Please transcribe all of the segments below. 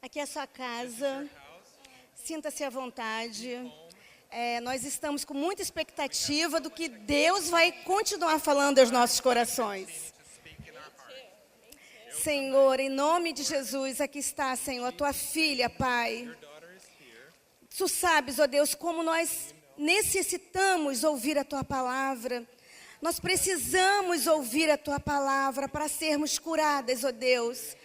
Aqui é a sua casa. Sinta-se à vontade. Nós estamos com muita expectativa do que Deus vai continuar falando aos nossos corações. Senhor, em nome de Jesus, aqui está, Senhor, a tua filha, Pai. Tu sabes, ó Deus, como nós necessitamos ouvir a tua palavra. Nós precisamos ouvir a tua palavra para sermos curadas, ó Deus.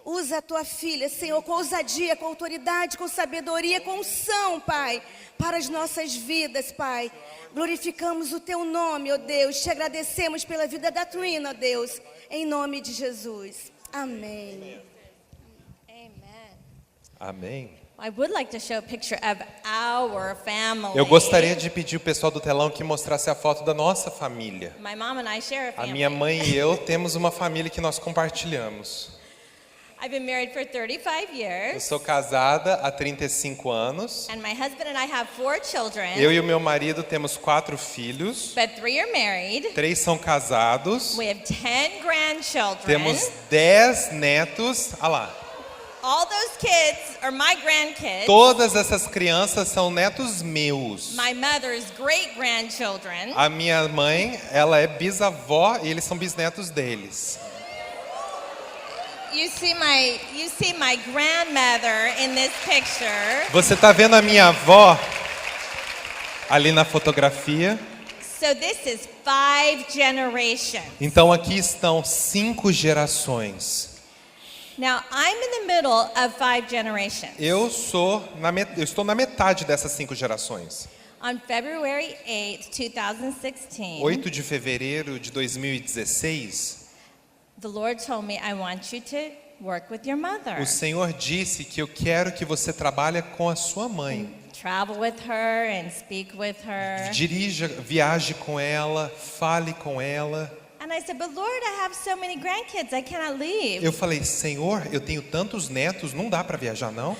Usa a tua filha, Senhor, com ousadia, com autoridade, com sabedoria, com unção, Pai, para as nossas vidas, Pai. Glorificamos o teu nome, ó Deus. Te agradecemos pela vida da Twin, ó Deus. Em nome de Jesus. Amém. Amém. I would like to show a picture of our family. Eu gostaria de pedir o pessoal do telão que mostrasse a foto da nossa família. My mom and I share a A family. minha mãe e eu temos uma família que nós compartilhamos. I've been married for 35 Eu years. sou casada há 35 anos. And my husband and I have 4 children. Eu e o meu marido temos 4 filhos. But 3 are married. 3 são casados. We have 10 grandchildren. Temos 10 netos. Ah lá. All those kids are my grandkids. Todas essas crianças são netos meus. My mother's great grandchildren. A minha mãe, ela é bisavó e eles são bisnetos deles. You see my grandmother in this picture. Você está vendo a minha avó ali na fotografia? So this is 5 generations. Então aqui estão 5 gerações. Now I'm in the middle of 5 generations. Eu estou na metade dessas 5 gerações. On February 8th, 2016, 8 de fevereiro de 2016, the Lord told me, I want you to work with your mother. o Senhor disse que eu quero que você trabalhe com a sua mãe. Travel with her and speak with her. Viaje com ela, fale com ela. And I said, but Lord, I have so many grandkids, I cannot leave. Eu falei, Senhor, eu tenho tantos netos, não dá para viajar não?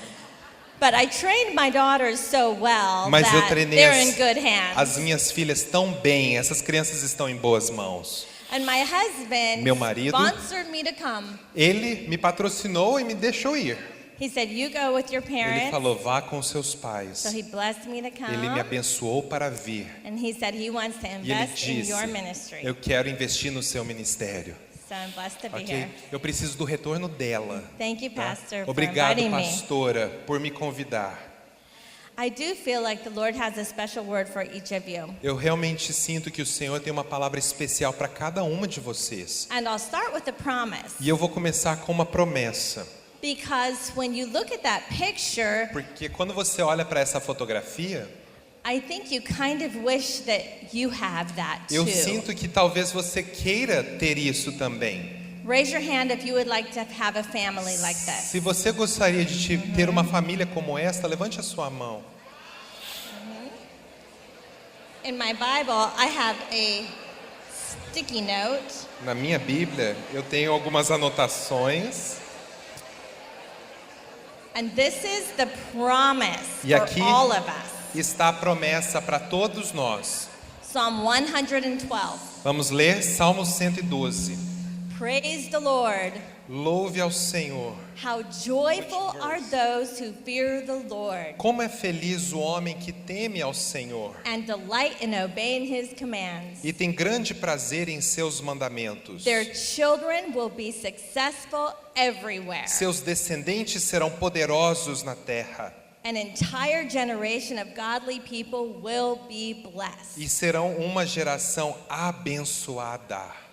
But I trained my daughters so well Mas eu that treinei they're in good hands. as minhas filhas tão bem, essas crianças estão em boas mãos. And my husband Meu marido, sponsored me to come. Ele me patrocinou e me deixou ir. He said, you go with your Ele parents. falou, vá com seus pais. So he blessed me to come. Ele me abençoou para vir. And he said he wants to E ele invest in disse, your ministry. eu quero investir no seu ministério. So I'm blessed to be Ok? here. Eu preciso do retorno dela. Thank you, Tá? Pastor, for Obrigado, inviting me. pastora, por me convidar. I do feel like the Lord has a special word for each of you. Eu realmente sinto que o Senhor tem uma palavra especial para cada uma de vocês. And I'll start with a promise. E eu vou começar com uma promessa. Because when you look at that picture, Porque quando você olha para essa fotografia, I think you kind of wish that you have that too. eu sinto que talvez você queira ter isso também. Raise your hand if you would like to have a family like this. Se você gostaria de ter uma família como esta, levante a sua mão. In my Bible, I have a sticky note. Na minha Bíblia, eu tenho algumas anotações. And this is the promise E for aqui all of us. está a promessa para todos nós. Psalm 112. Vamos ler Salmo 112. Praise the Lord. Louve ao Senhor. How joyful are those who fear the Lord Como é feliz o homem que teme ao Senhor and delight in obeying his commands. e tem grande prazer em seus mandamentos. Their children will be successful everywhere. Seus descendentes serão poderosos na terra An entire generation of godly people will be blessed. e serão uma geração abençoada.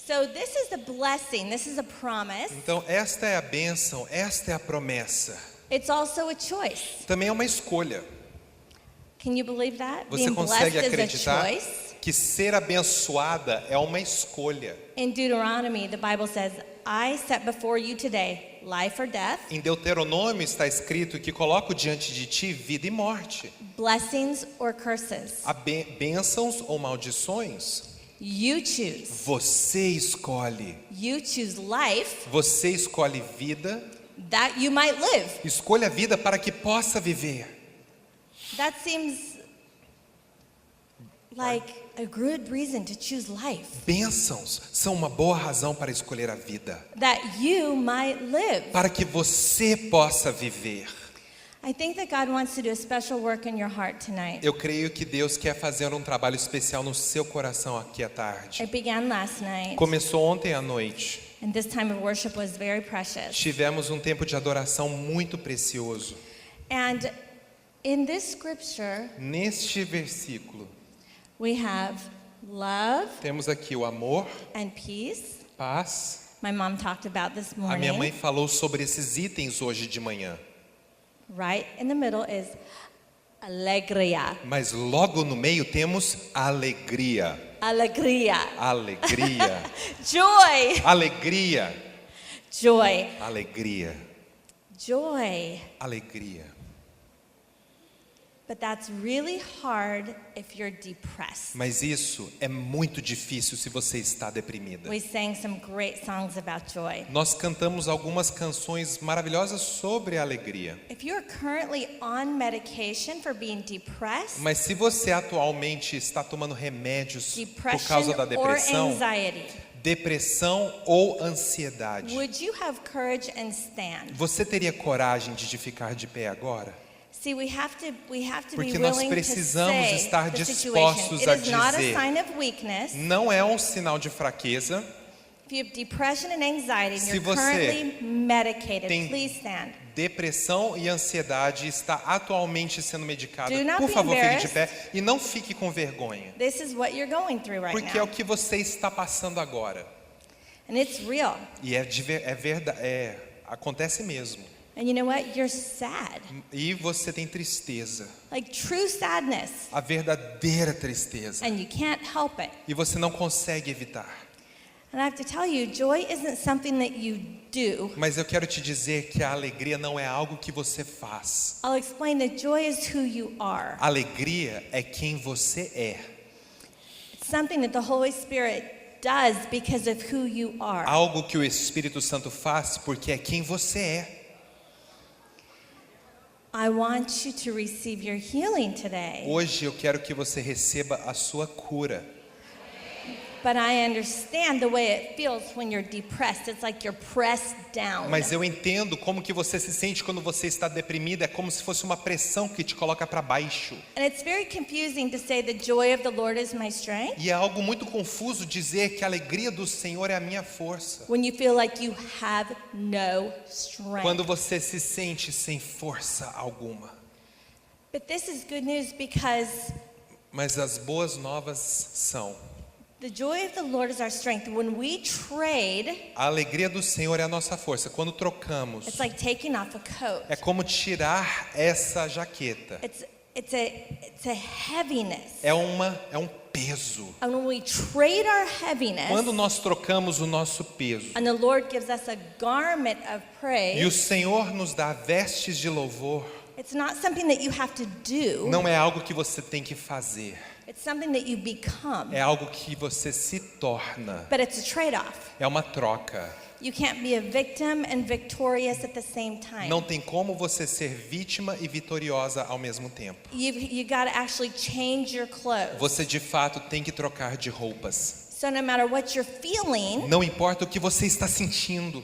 So this is the blessing, this is a promise. Então esta é a bênção, esta é a promessa. It's also a choice. Também é uma escolha. Can you believe that? Você Being consegue blessed is a acreditar choice. que ser abençoada é uma escolha? In Deuteronomy, the Bible says, I set before you today life or death, Em Deuteronômio está escrito que coloco diante de ti vida e morte, blessings or curses. bênçãos ou maldições. You choose. Você escolhe. You choose life Você escolhe vida. that you might live. Escolha a vida para que possa viver. That seems like a good reason to choose life, Bênçãos são uma boa razão para escolher a vida, that you might live. para que você possa viver. I think that God wants to do a special work in your heart tonight. Eu creio que Deus quer fazer um trabalho especial no seu coração aqui à tarde. It began last night, Começou ontem à noite. and this time of worship was very precious. Tivemos um tempo de adoração muito precioso. And in this scripture, Neste versículo, we have love temos aqui o amor, and peace. paz. My mom talked about this A minha mãe morning. falou sobre esses itens hoje de manhã. Right in the middle is alegria. Mas logo no meio temos alegria. Alegria. Alegria. Joy. Alegria. Joy. Alegria. Joy. Alegria. But that's really hard if you're depressed. Mas isso é muito difícil se você está deprimida. We sang some great songs about joy. Nós cantamos algumas canções maravilhosas sobre a alegria. If you're currently on medication for being depressed, Mas se você atualmente está tomando remédios por depression causa da or depressão, anxiety, depressão ou ansiedade, would you have courage and stand? você teria coragem de ficar de pé agora? See, we have to be Porque nós willing to precisamos say estar the dispostos situation. a It is not a dizer, sign of weakness. não é um sinal de fraqueza. If you have depression and anxiety and Se you're você currently medicated, tem please stand. Depressão e ansiedade está atualmente sendo medicada. Do not Por be favor, fique de embarrassed. pé e não fique com vergonha. This is what you're going through right Porque é now. o que você está passando agora. And it's real. E é verdade, acontece mesmo. And you know what? You're sad. E você tem tristeza, Like true sadness. a verdadeira tristeza. And you can't help it. E você não consegue evitar. And I have to tell you, joy isn't something that you do. Mas eu quero te dizer que a alegria não é algo que você faz. I'll explain that joy is who you are. A alegria é quem você é. It's something that the Holy Spirit does because of who you are. Algo que o Espírito Santo faz porque é quem você é. I want you to receive your healing today. Hoje eu quero que você receba a sua cura. But I understand the way it feels when you're depressed. It's like you're pressed down. Mas eu entendo como que você se sente quando você está deprimida. É como se fosse uma pressão que te coloca para baixo. And it's very confusing to say the joy of the Lord is my strength E é algo muito confuso dizer que a alegria do Senhor é a minha força. when you feel like you have no strength. Quando você se sente sem força alguma. But this is good news because Mas as boas novas são: the joy of the Lord is our strength. When we trade, a alegria do Senhor é a nossa força. Quando trocamos, it's like taking off a coat. é como tirar essa jaqueta. It's a heaviness. É um peso. And when we trade our heaviness, Quando nós trocamos o nosso peso and the Lord gives us a garment of praise, e o Senhor nos dá vestes de louvor, it's not something that you have to do. não é algo que você tem que fazer. It's something that you become. É algo que você se torna. But it's a trade-off. É uma troca. You can't be a victim and victorious at the same time. Não tem como você ser vítima e vitoriosa ao mesmo tempo. You got to actually change your clothes. Você de fato tem que trocar de roupas. So no matter what you're feeling, Não importa o que você está sentindo.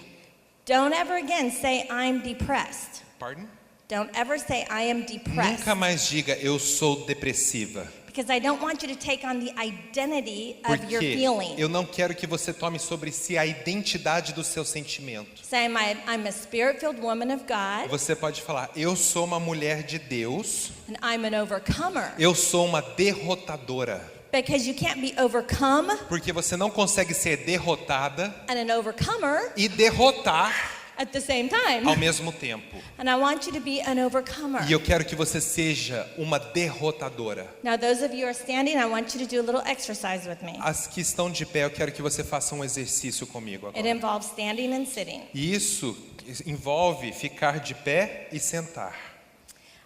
don't ever again say I'm depressed. Pardon? Don't ever say I am depressed. Nunca mais diga eu sou depressiva. Because I don't want you to take on the identity of your Porque feeling. eu não quero que você tome sobre si a identidade do seu sentimento. Say I'm a spirit-filled woman of God, Você pode falar, eu sou uma mulher de Deus, and I'm an overcomer. eu sou uma derrotadora. Because you can't be overcome Porque você não consegue ser derrotada and an overcomer e derrotar at the same time. ao mesmo tempo. And I want you to be an overcomer. E eu quero que você seja uma derrotadora. Now, those of you who are standing, I want you to do a little exercise with me. As que estão de pé, eu quero que você faça um exercício comigo It agora. involves standing and sitting. E isso envolve ficar de pé e sentar.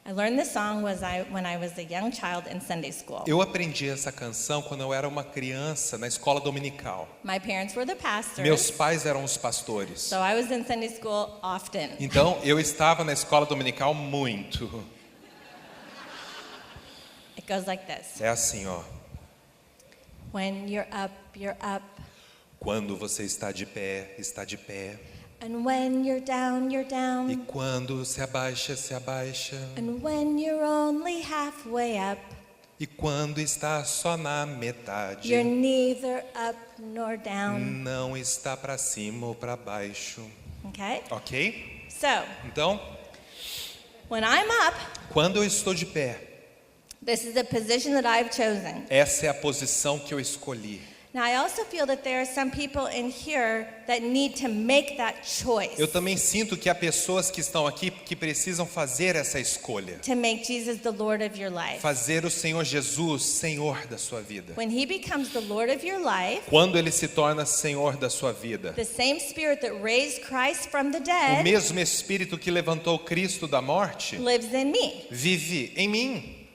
I learned this song when I was a young child in Sunday school. Eu aprendi essa canção quando eu era uma criança na escola dominical. My parents were the pastors, Meus pais eram os pastores. so I was in Sunday school often. Então, eu estava na escola dominical muito. It goes like this. É assim, ó. When you're up, you're up. Quando você está de pé, está de pé. And when you're down, you're E down. quando se abaixa, se abaixa. And when you're only halfway up, E quando está só na metade, you're neither up nor down. não está para cima ou para baixo. Okay? Ok? So, Então, when I'm up, quando eu estou de pé, this is the position that I've chosen. essa é a posição que eu escolhi. Now, I also feel that there are some people in here that need to make that choice Eu também sinto que há pessoas que estão aqui que precisam fazer essa escolha. to make Jesus the Lord of your life. Fazer o Senhor Jesus Senhor da sua vida. When He becomes the Lord of your life, Quando Ele se torna Senhor da sua vida. the same Spirit that raised Christ from the O dead mesmo Espírito que levantou Cristo da morte lives in me. vive em mim.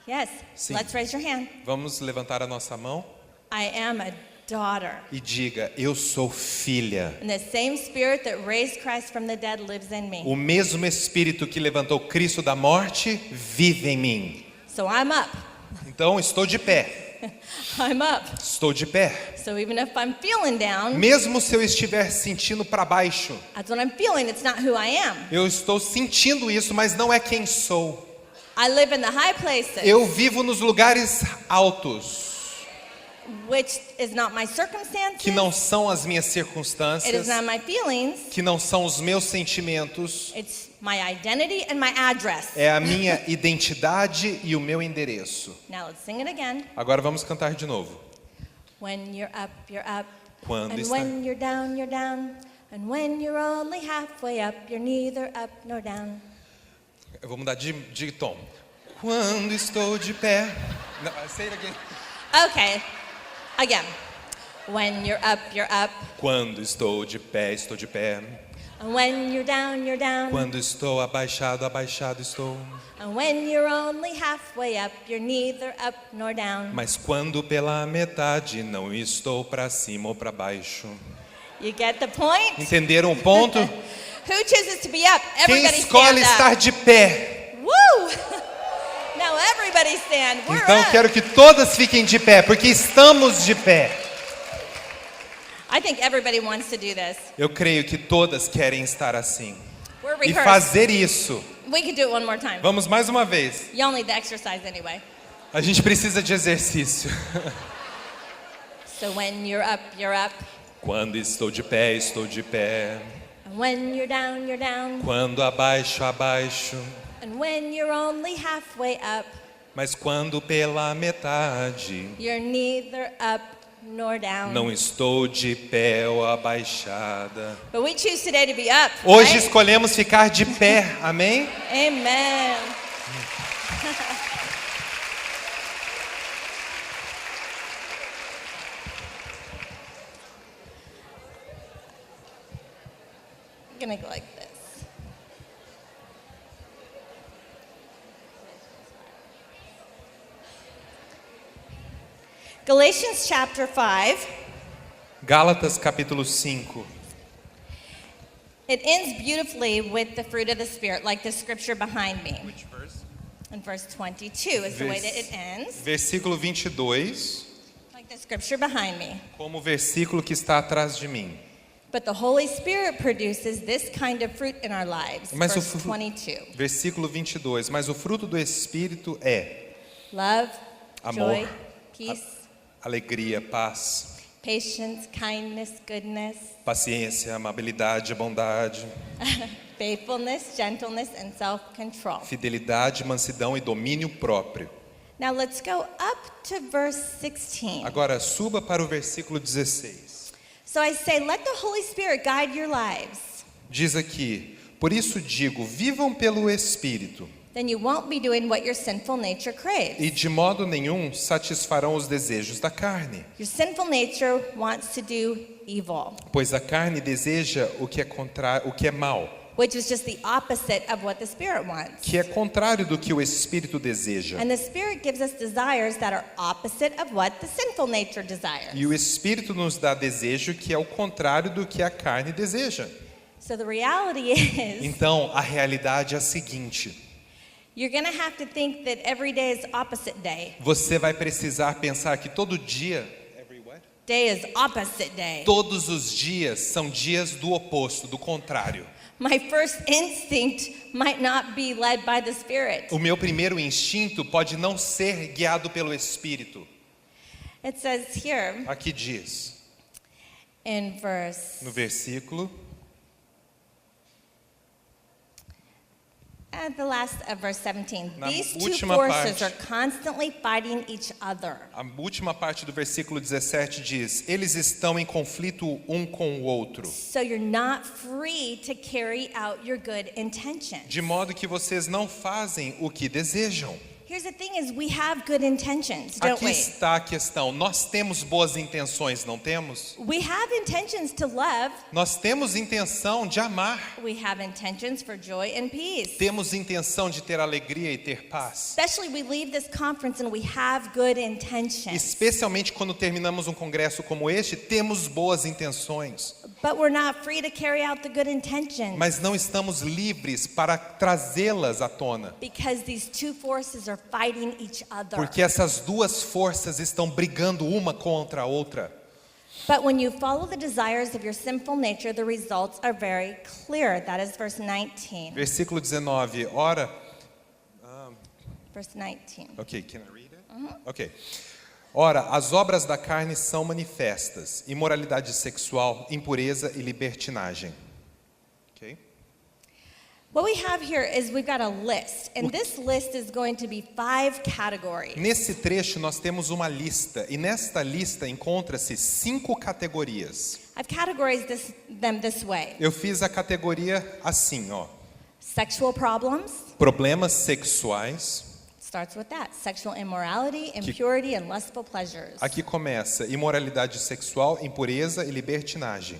Yes. Sim. Let's raise your hand. Vamos levantar a nossa mão I am a daughter. e diga: eu sou filha. And the same Spirit that raised Christ from the dead lives in me. O mesmo Espírito que levantou Cristo da morte vive em mim. So I'm up. Então estou de pé. I'm up. Estou de pé. So even if I'm feeling down, Mesmo se eu estiver sentindo para baixo, that's what I'm feeling. It's not who I am. eu estou sentindo isso, mas não é quem sou. I live in the high places, Eu vivo nos lugares altos, which is not my circumstances. que não são as minhas It is circunstâncias, not my feelings. que não são os meus sentimentos, It's my identity and my address. é a minha identidade e o meu endereço. Now let's sing it again. Agora vamos cantar de novo. When you're up, you're up. Quando And está- when you're down, you're down. And when you're only halfway up, you're neither up nor down. Eu vou mudar de tom. Quando estou de pé. Não, say it again. Okay, again. When you're up, you're up. Quando estou de pé, estou de pé. And when you're down, you're down. Quando estou abaixado, abaixado estou. And when you're only halfway up, you're neither up nor down. Mas quando pela metade, não estou para cima ou para baixo. You get the point? Entenderam o ponto? Who chooses to be up? Quem Everybody escolhe stand estar up. de pé? Woo! Now everybody stand. We're Então up. quero que todas fiquem de pé, porque estamos de pé. I think everybody wants to do this. Eu creio que todas querem estar assim. We're E rehearsed. fazer isso. We can do it one more time. Vamos mais uma vez. Y'all need the exercise anyway. A gente precisa de exercício. So when you're up, you're up. Quando estou de pé, estou de pé. And when you're down, you're down. Quando abaixo, abaixo. And when you're only halfway up, Mas quando pela metade, you're neither up nor down. não estou de pé ou abaixada. But we choose today to be up. Hoje right? escolhemos ficar de pé, amém? Amen. I'm gonna go like this. Galatians chapter 5. Gálatas capítulo 5. It ends beautifully with the fruit of the Spirit, like the scripture behind me. In verse 22 is the way that it ends, Versículo 22, like the scripture behind me. como o versículo que está atrás de mim. But the Holy Spirit produces this kind of fruit in our lives. Mas o Verse 22. Versículo 22, mas o fruto do Espírito é Love, Amor. joy, peace, alegria, paz, patience, kindness, goodness, paciência, amabilidade, bondade, faithfulness, gentleness, and self-control. fidelidade, mansidão e domínio próprio. Now let's go up to verse 16. Agora suba para o versículo 16. So I say, let the Holy Spirit guide your lives. Diz aqui: por isso digo, vivam pelo Espírito, Then you won't be doing what your sinful nature craves. e de modo nenhum satisfarão os desejos da carne. Your sinful nature wants to do evil, Pois a carne deseja o que é mal, which is just the opposite of what the Spirit wants. que é contrário do que o Espírito deseja. And the Spirit gives us desires that are opposite of what the sinful nature desires. E o Espírito nos dá desejo que é o contrário do que a carne deseja. So the reality is, Então, a realidade é a seguinte: You're going to have to think that every day is opposite day. Você vai precisar pensar que todo dia, Day is opposite day. todos os dias são dias do oposto, do contrário. My first instinct might not be led by the Spirit. O meu primeiro instinto pode não ser guiado pelo Espírito. It says here Aqui diz, in verse no versículo, at the last of verse 17. Na These two última forces parte. are constantly fighting each other. a última parte do versículo 17 diz, eles estão em conflito um com o outro, So you're not free to carry out your good intentions. de modo que vocês não fazem o que desejam. Here's the thing is we have good intentions, don't Aqui we? está a questão, nós temos boas intenções, não temos? We have intentions to love. Nós temos intenção de amar, We have intentions for joy and peace. temos intenção de ter alegria e ter paz. Especially we leave this conference and we have good intentions. Especialmente quando terminamos um congresso como este, temos boas intenções, But we're not free to carry out the good intentions. mas não estamos livres para trazê-las à tona, Because these two forces are fighting each other. porque essas duas forças estão brigando uma contra a outra. But when you follow the desires of your sinful nature, the results are very clear. That is verse 19. Versículo 19, ora, Verse 19. ok, can I read it? Ok. Ora, as obras da carne são manifestas: imoralidade sexual, impureza e libertinagem. Ok? What we have here is we've got a list, and this list is going to be 5 categories. Nesse trecho nós temos uma lista, e nesta lista encontra-se 5 categorias. I've categorized them this way. Eu fiz a categoria assim, ó. Sexual problems, Problemas sexuais. starts with that. Sexual immorality, impurity, and lustful pleasures. Aqui começa imoralidade sexual, impureza e libertinagem.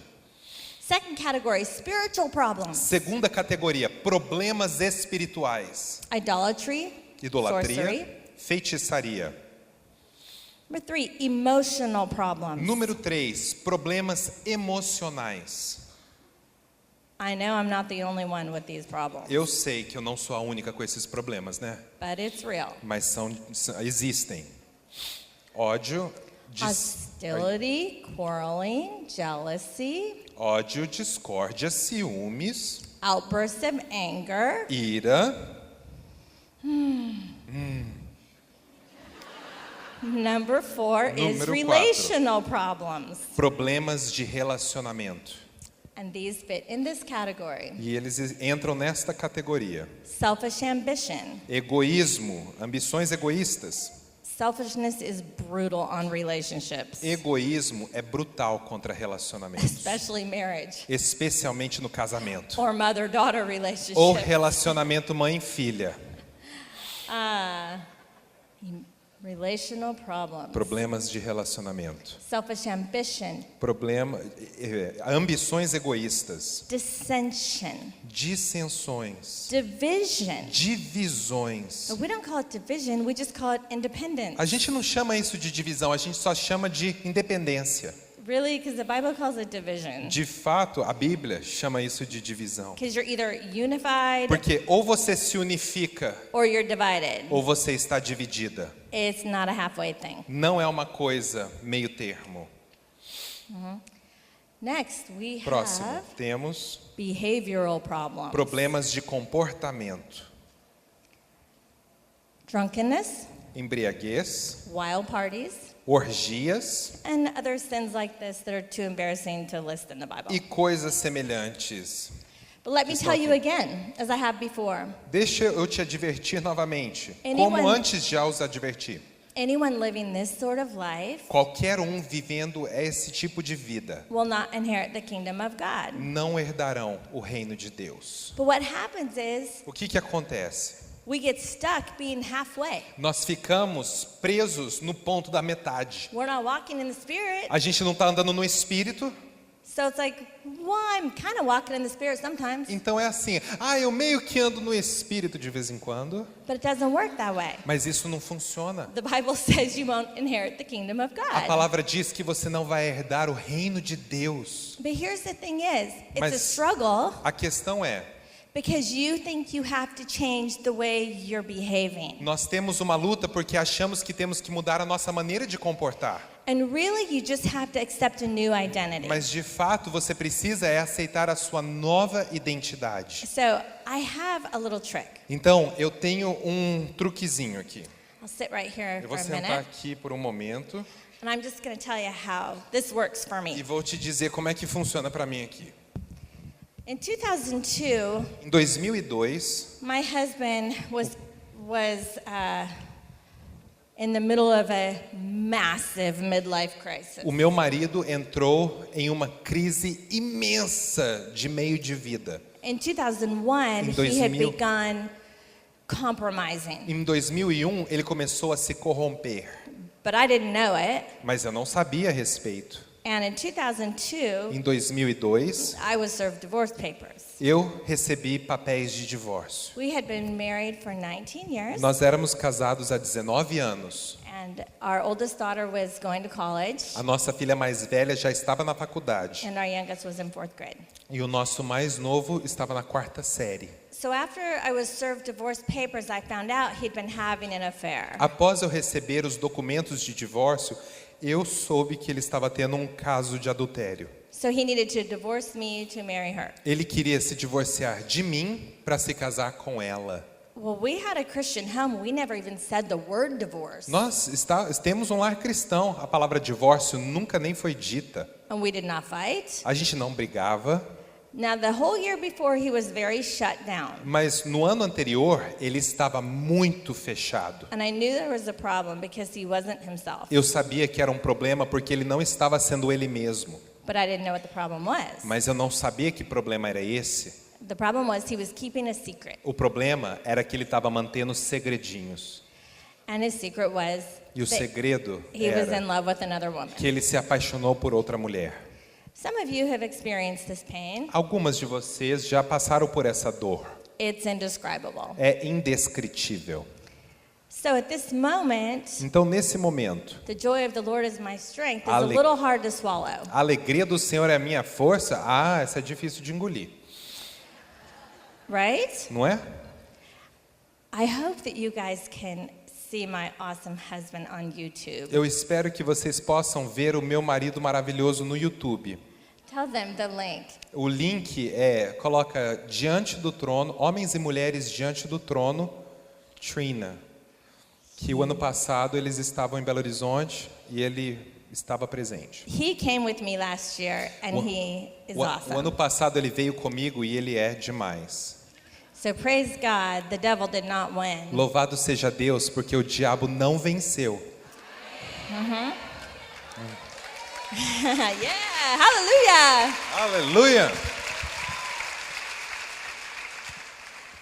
Second category, spiritual problems. Segunda categoria, problemas espirituais. Idolatry, sorcery. Idolatria, feitiçaria. Number 3, emotional problems. Número 3, problemas emocionais. I know I'm not the only one with these problems, Eu sei que eu não sou a única com esses problemas, né? but it's real. Mas existem. Ódio, Hostility, quarreling, jealousy, ódio, discórdia, ciúmes, outbursts of anger, ira. Number 4 is Número relational problems. Problemas de relacionamento. And these fit in this category. E eles entram nesta categoria. Selfish ambition. Egoísmo, ambições egoístas. Selfishness is brutal on relationships, Egoísmo é brutal contra relacionamentos, especially marriage especialmente no casamento. or mother-daughter relationships. Ou relacionamento mãe-filha. Relational problems. Problemas de relacionamento. Selfish ambition. Ambições egoístas. Dissension. Dissensões. Division. Divisões. But we don't call it division, we just call it independence. A gente não chama isso de divisão, a gente só chama de independência. Really? Because the Bible calls it division. De fato, a Bíblia chama isso de divisão. Because you're either unified Porque ou você se unifica, or you're divided. ou você está dividida. It's not a halfway thing. Não é uma coisa meio termo. Next, we Próximo, have temos behavioral problems. problemas de comportamento. Drunkenness, Embriaguez, wild parties, orgias and other sins like this that are too embarrassing to list in the Bible. e coisas semelhantes. But let me Just tell you okay. again, as I have before, Deixa eu te advertir novamente, Anyone- como antes já os adverti. anyone living this sort of life Qualquer vivendo esse tipo de vida will not inherit the kingdom of God. não herdarão o reino de Deus. But what happens is O que acontece? we get stuck being halfway. Nós ficamos presos no ponto da metade. We're not walking in the Spirit. A gente não está andando no Espírito, So it's like, well, I'm kind of walking in the Spirit sometimes, então é assim, eu meio que ando no Espírito de vez em quando, but it doesn't work that way. mas isso não funciona. The Bible says you won't inherit the kingdom of A God. palavra diz que você não vai herdar o reino de Deus. But here's the thing is, it's Mas- a struggle A questão é, because you think you have to change the way you're behaving. Nós temos uma luta porque achamos que temos que mudar a nossa maneira de comportar. And really, you just have to accept a new identity. Mas de fato você precisa aceitar a sua nova identidade. So I have a little trick. Então eu tenho um truquezinho aqui. I'll sit right here Eu for vou a sentar minute. aqui por um momento And I'm just going to tell you how this works for e me. vou te dizer como é que funciona para mim aqui. In 2002, Em 2002, my husband was in the middle of a massive midlife crisis. o meu marido entrou em uma crise imensa de meio de vida. In 2001, Em he had 2000. begun compromising, Em 2001, ele começou a se corromper, but I didn't know it. mas eu não sabia a respeito. And in 2002, Em 2002, I was served divorce papers. eu recebi papéis de divórcio. We had been married for 19 years, Nós éramos casados há 19 anos. and our oldest daughter was going to college, A nossa filha mais velha já estava na faculdade and our youngest was in 4th grade. e o nosso mais novo estava na 4ª série. So after I was served divorce papers, I found out he'd been having an affair. Após eu receber os documentos de divórcio, eu soube que ele estava tendo um caso de adultério. So he needed to divorce me to marry her. Ele queria se divorciar de mim para se casar com ela. Well, we had a Christian home. We never even said the word divorce. Nós temos um lar cristão. A palavra divórcio nunca nem foi dita. And we did not fight. A gente não brigava, Now, the whole year before, he was very shut down. mas no ano anterior ele estava muito fechado. And I knew there was a problem because he wasn't himself. Eu sabia que era um problema porque ele não estava sendo ele mesmo. But I didn't know what the problem was. Mas eu não sabia que problema era esse. The problem was he was keeping a secret. O problema era que ele estava mantendo segredinhos. And his secret was E o that segredo he was in era love with another woman. que ele se apaixonou por outra mulher. Some of you have experienced this pain. Algumas de vocês já passaram por essa dor. It's indescribable. É indescritível. So at this moment, Então, nesse momento, the joy of the Lord is my strength is a Ale- little hard to swallow. a alegria do Senhor é a minha força. Ah, essa é difícil de engolir, Right? não é? I hope that you guys can see my awesome husband on YouTube. Eu espero que vocês possam ver o meu marido maravilhoso no YouTube. Tell them the link. O link coloca diante do trono, homens e mulheres diante do trono, Trina. Que o ano passado eles estavam em Belo Horizonte e ele estava presente. He came with me last year and he is O awesome. ano passado ele veio comigo e ele é demais. So praise God, the devil did not win. Louvado seja Deus, porque o diabo não venceu. Yeah, hallelujah. Aleluia!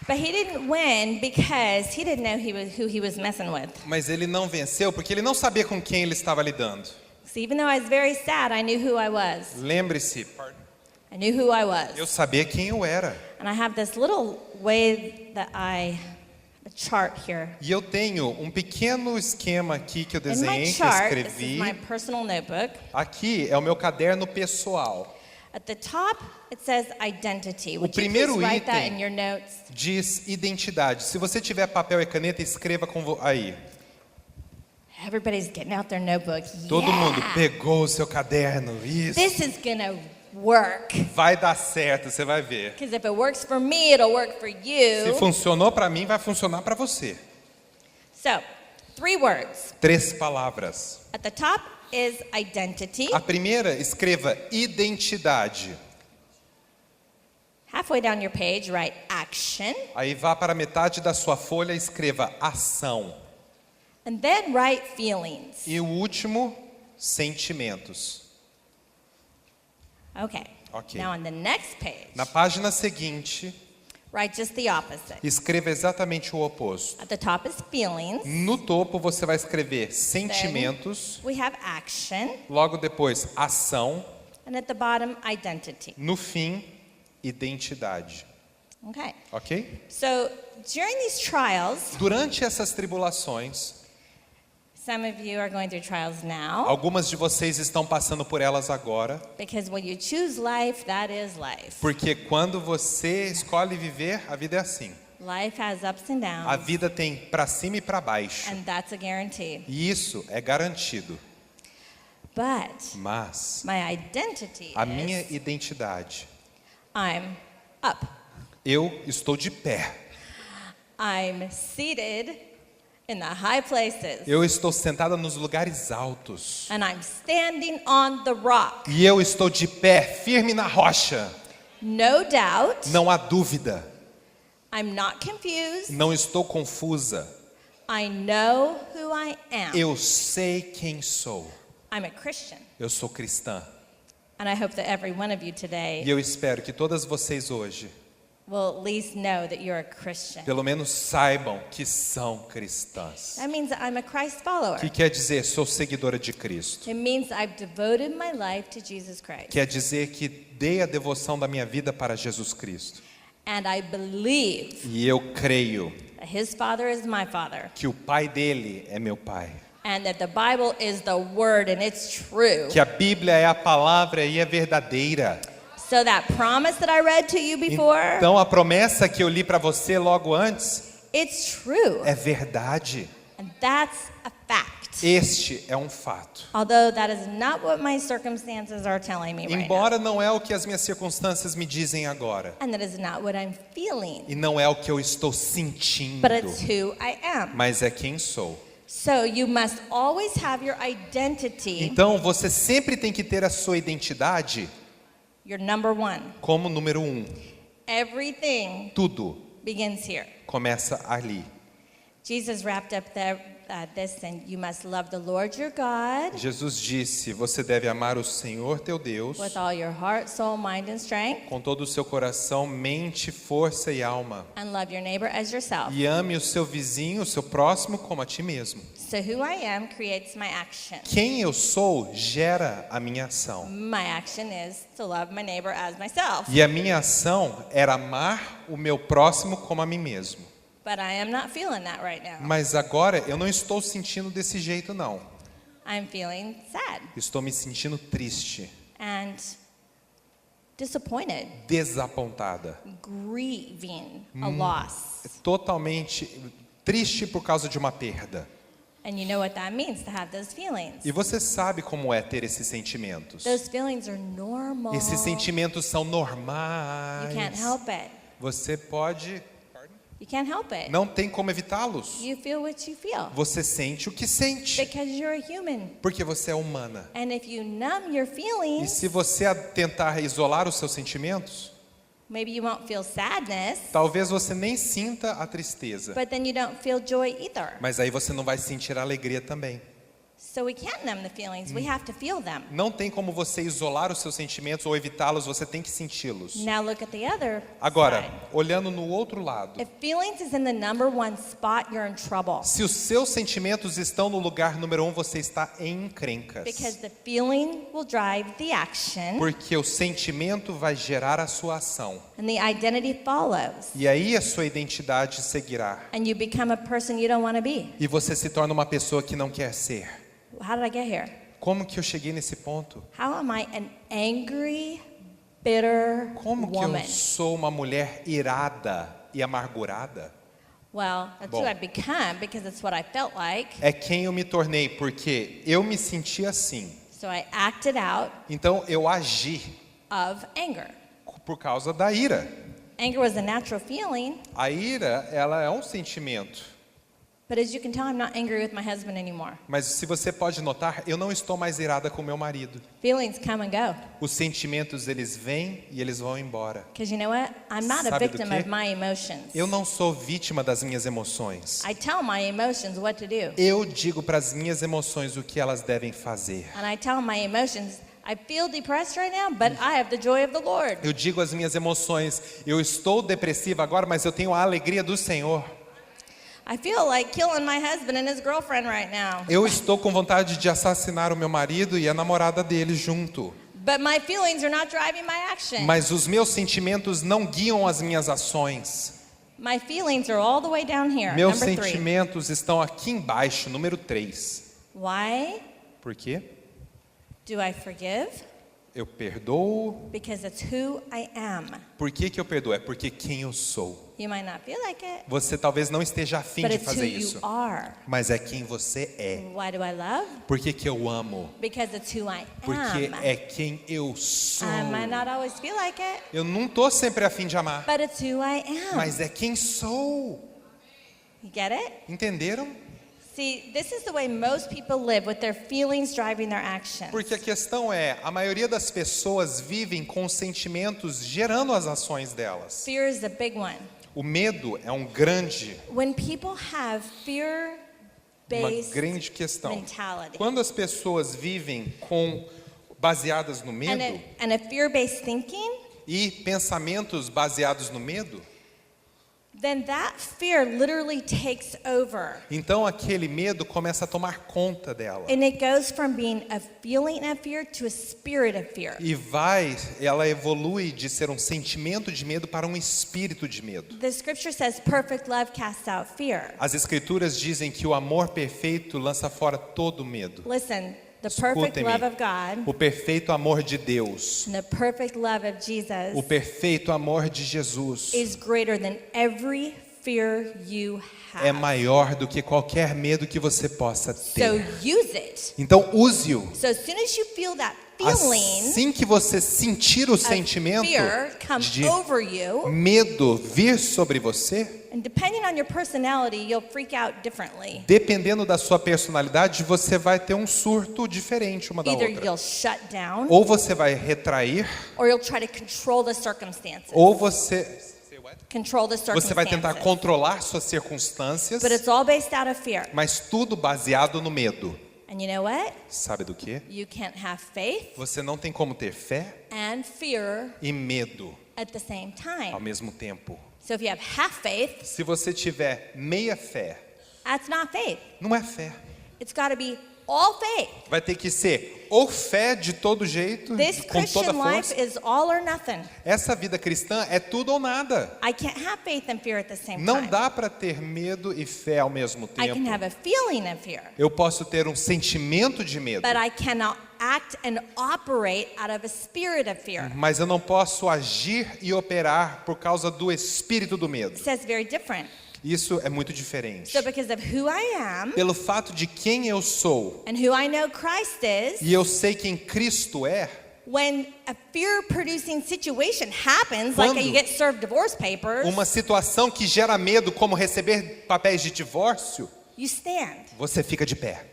But he didn't win because he didn't know who he was messing with. Mas ele não venceu porque ele não sabia com quem ele estava lidando. So even though I was very sad, I knew who I was. Lembre-se, I knew who I was. eu sabia quem eu era. And I have this little way that a chart here. E eu tenho um pequeno esquema aqui que eu In my desenhei, que eu chart, this is escrevi. my personal notebook. Aqui é o meu caderno pessoal. At the top, it says identity. Would you please primeiro write that item- in your notes? Diz identidade. Se você tiver papel e caneta, escreva aí. Everybody's getting out their notebook. Todo Yeah. mundo pegou o seu caderno. Isso. This is gonna work. Vai dar certo, você vai ver. Because if it works for me, it'll work for Se you. funcionou para mim, vai funcionar para você. So, 3 words. 3 palavras. At the top is identity. A primeira, escreva identidade. Halfway down your page, write action. Aí vá para a metade da sua folha e escreva ação. And then write feelings. E o último, sentimentos. Okay. Ok. Now on the next page, Na página seguinte, write just the opposite. escreva exatamente o oposto. At the top is feelings. No topo você vai escrever sentimentos, We have action. logo depois ação, And at the bottom, identity. no fim identidade. Okay. Ok? So during these trials, Durante essas tribulações, Some of you are going through trials now Algumas de vocês estão passando por elas agora, because when you choose life, that is life. porque quando você escolhe viver, a vida é assim. Life has ups and A downs, vida tem para cima e para baixo. and that's a guarantee. E isso é garantido. But Mas my identity a minha is identidade, I'm up. eu estou de pé. I'm seated in the high places. Eu estou sentada nos lugares altos. And I'm standing on the rock. E eu estou de pé, firme na rocha. No doubt. Não há dúvida. I'm not confused. Não estou confusa. I know who I am. Eu sei quem sou. I'm a Christian. Eu sou cristã. And I hope that every one of you today E eu espero que todas vocês hoje, will at least know that you're a Christian. pelo menos saibam que são cristãs. That means that I'm a Christ follower. O que quer dizer sou seguidora de Cristo? It means I've devoted my life to Jesus Christ. Quer dizer que dei a devoção da minha vida para Jesus Cristo. And I believe E eu creio that his father is my father. que o pai dele é meu pai. And that the Bible is the word and it's true. Que a Bíblia é a palavra e é verdadeira. So that promise that I read to you before, Então a promessa que eu li para você logo antes it's true. é verdade. And that's a fact. Este é um fato. Although that is not what my circumstances are telling me right now. Embora não é o que as minhas circunstâncias me dizem agora. And that is not what I'm feeling. E não é o que eu estou sentindo. But it's who I am. Mas é quem sou. So you must always have your identity, Então você sempre tem que ter a sua identidade your number one. como número 1. Everything Tudo begins here. começa ali. Jesus wrapped up this, and you must love the Lord your God Jesus disse: você deve amar o Senhor teu Deus with all your heart, soul, mind, and strength, com todo o seu coração, mente, força e alma. and love your neighbor as yourself. E ame o seu vizinho, o seu próximo, como a ti mesmo. So who I am creates my action. Quem eu sou gera a minha ação. My action is to love my neighbor as myself. E a minha ação era amar o meu próximo como a mim mesmo. But I am not feeling that right now. Mas agora eu não estou sentindo desse jeito, não. I'm feeling sad Estou me sentindo triste, and disappointed, desapontada, grieving a loss. totalmente triste por causa de uma perda. And you know what that means to have those feelings. E você sabe como é ter esses sentimentos. Those feelings are normal. Esses sentimentos são You normais. can't help it. Você pode, You can't help it. não tem como evitá-los. You feel what you feel Você sente o que sente, because you're a human. porque você é humana. And if you numb your E feelings, se você tentar isolar os seus sentimentos, maybe you won't feel sadness, talvez você nem sinta a tristeza. but then you don't feel joy either. Mas aí você não vai sentir a alegria também. So we can't numb the feelings. We have to feel them. Não tem como você isolar os seus sentimentos ou evitá-los, você tem que senti-los. Now look at the other Agora, side. olhando no outro lado, If feelings is in the number one spot, you're in trouble. se os seus sentimentos estão no lugar número 1, você está em encrencas. Because the feeling will drive the action, Porque o sentimento vai gerar a sua ação. and the identity follows. E aí a sua identidade seguirá. And you become a person you don't want to be. E você se torna uma pessoa que não quer ser. How did I get here? Como que eu cheguei nesse ponto? How am I an angry, bitter Como que woman? eu sou uma mulher irada e amargurada? Well, that's Bom. who I've become because it's what I felt like. É quem eu me tornei, porque eu me senti assim. So I acted out Então eu agi of anger. por causa da ira. Anger was a natural feeling, A ira, ela é um sentimento. but as you can tell, I'm not angry with my husband anymore. Mas se você pode notar, eu não estou mais irada com meu marido. Feelings come and go. Os sentimentos, eles vêm e eles vão embora. Because you know what? I'm not a Sabe do victim quê? of my emotions. Eu não sou vítima das minhas emoções. I tell my emotions what to do. Eu digo para as minhas emoções o que elas devem fazer. And I tell my emotions, I feel depressed right now, but I have the joy of the Lord. Eu digo às minhas emoções, eu estou depressiva agora, mas eu tenho a alegria do Senhor. I feel like killing my husband and his girlfriend right now. Eu estou com vontade de assassinar o meu marido e a namorada dele junto. But my feelings are not driving my action. Mas os meus sentimentos não guiam as minhas ações. My feelings are all the way down here. Meus Number 3. sentimentos estão aqui embaixo, número 3. Why Por quê? do I forgive? Eu perdoo. Because it's who I am. Por que eu perdoo? É porque quem eu sou. You might not feel like it, Você talvez não esteja afim but de it's who fazer you isso, are. mas é quem você é. Why do I love? Por que eu amo? Because it's who I Porque am. é quem eu sou. I might not always feel like it, Eu não tô sempre afim de amar, but it's who I am. mas é quem sou. You get it? Entenderam? See, this is the way most people live, with their feelings driving their actions. Porque a questão é, a maioria das pessoas vivem com os sentimentos gerando as ações delas. Fear is the big one. O medo é um grande, When people have uma fear-based grande questão. mentality Quando as pessoas vivem baseadas no medo and a fear-based thinking, e pensamentos baseados no medo, then that fear literally takes over. então aquele medo começa a tomar conta dela. And it goes from being a feeling of fear to a spirit of fear. E ela evolui de ser um sentimento de medo para um espírito de medo. The scripture says perfect love casts out fear. As escrituras dizem que o amor perfeito lança fora todo medo. Listen, the perfect Escutem-me. love of God O perfeito amor de Deus, and the perfect love of o Jesus perfeito amor de Jesus is greater than every fear you é have. maior do que qualquer medo que você possa So ter. use it. Então use-o. So as soon as you feel that feeling Assim que você sentir o of sentimento fear come de over you, medo vir sobre você, and depending on your personality, you'll freak out differently. dependendo da sua personalidade, você vai ter um surto diferente uma da Either outra. you'll shut down Ou você vai retrair, or you'll try to control the circumstances. ou você Control the vai tentar circumstances. controlar suas circunstâncias, But it's all based out of fear. mas tudo baseado no medo. And you know what? Sabe do quê? You can't have faith Você não tem como ter fé and fear e medo at the same ao time. mesmo tempo. So if you have half faith, Se você tiver meia fé, that's not faith. não é fé. It's got to be all faith. Vai ter que ser ou fé de todo jeito, This com toda Christian life força. is all or nothing. Essa vida cristã é tudo ou nada. I can't have faith and fear at the same Não time. dá para ter medo e fé ao mesmo I can tempo. have a feeling of fear, Eu posso ter um sentimento de medo, but I cannot act and operate out of a spirit of fear. mas eu não posso agir e operar por causa do espírito do medo. It says very different. Isso é muito diferente. So because of who I am Pelo fato de quem eu sou and who I know Christ is, e eu sei quem Cristo é, when a fear-producing situation happens, like Quando you get served divorce papers, uma situação que gera medo, como receber papéis de divórcio, you stand. você fica de pé.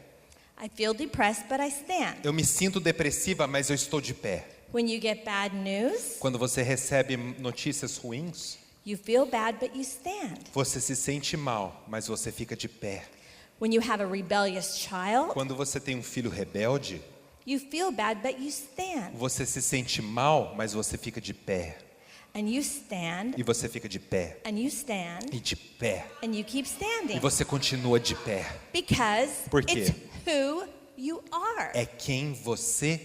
I feel depressed, but I stand. Eu me sinto depressiva, mas eu estou de pé. When you get bad news, Quando você recebe notícias ruins, you feel bad, but you stand. você se sente mal, mas você fica de pé. When you have a rebellious child, Quando você tem um filho rebelde, you feel bad, but you stand. você se sente mal, mas você fica de pé. And you stand, E você fica de pé. and you stand, E de pé. and you keep E standing. você continua de pé. Because Por quê? it's who you are. É quem você